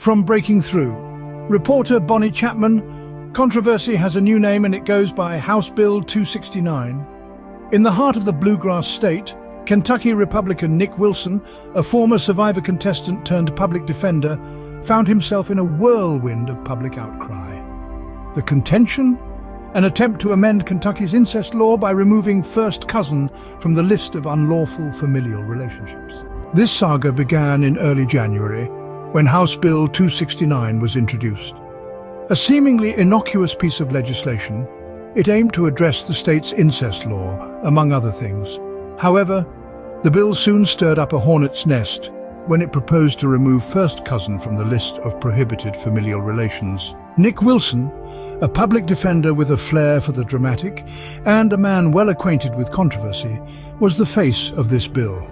From Breaking Through, reporter Bonnie Chapman. Controversy has a new name and it goes by House Bill 269. In the heart of the bluegrass state, Kentucky Republican Nick Wilson, a former survivor contestant turned public defender, found himself in a whirlwind of public outcry. The contention? An attempt to amend Kentucky's incest law by removing first cousin from the list of unlawful familial relationships. This saga began in early January, when House Bill 269 was introduced. A seemingly innocuous piece of legislation, it aimed to address the state's incest law, among other things. However, the bill soon stirred up a hornet's nest when it proposed to remove first cousin from the list of prohibited familial relations. Nick Wilson, a public defender with a flair for the dramatic and a man well acquainted with controversy, was the face of this bill.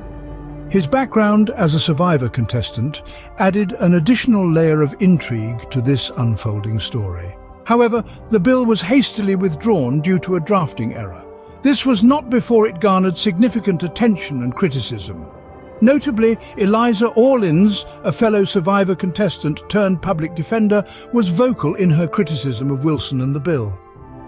His background as a survivor contestant added an additional layer of intrigue to this unfolding story. However, the bill was hastily withdrawn due to a drafting error. This was not before it garnered significant attention and criticism. Notably, Eliza Orlins, a fellow survivor contestant turned public defender, was vocal in her criticism of Wilson and the bill.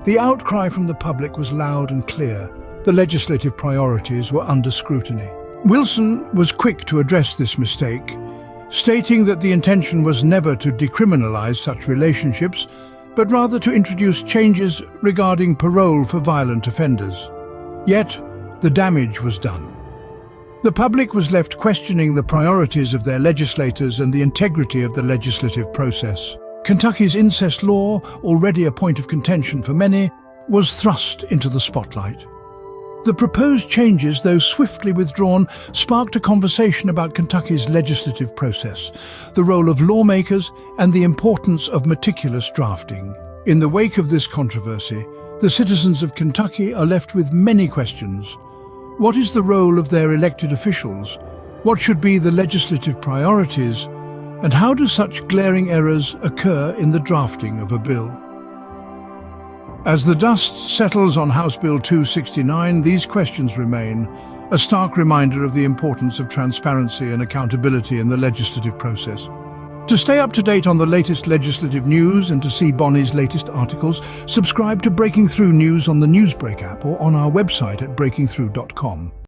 The outcry from the public was loud and clear. The legislative priorities were under scrutiny. Wilson was quick to address this mistake, stating that the intention was never to decriminalize such relationships, but rather to introduce changes regarding parole for violent offenders. Yet, the damage was done. The public was left questioning the priorities of their legislators and the integrity of the legislative process. Kentucky's incest law, already a point of contention for many, was thrust into the spotlight. The proposed changes, though swiftly withdrawn, sparked a conversation about Kentucky's legislative process, the role of lawmakers, and the importance of meticulous drafting. In the wake of this controversy, the citizens of Kentucky are left with many questions. What is the role of their elected officials? What should be the legislative priorities? And how do such glaring errors occur in the drafting of a bill? As the dust settles on House Bill 269, these questions remain, a stark reminder of the importance of transparency and accountability in the legislative process. To stay up to date on the latest legislative news and to see Bonnie's latest articles, subscribe to Breaking Through News on the Newsbreak app or on our website at breakingthrough.com.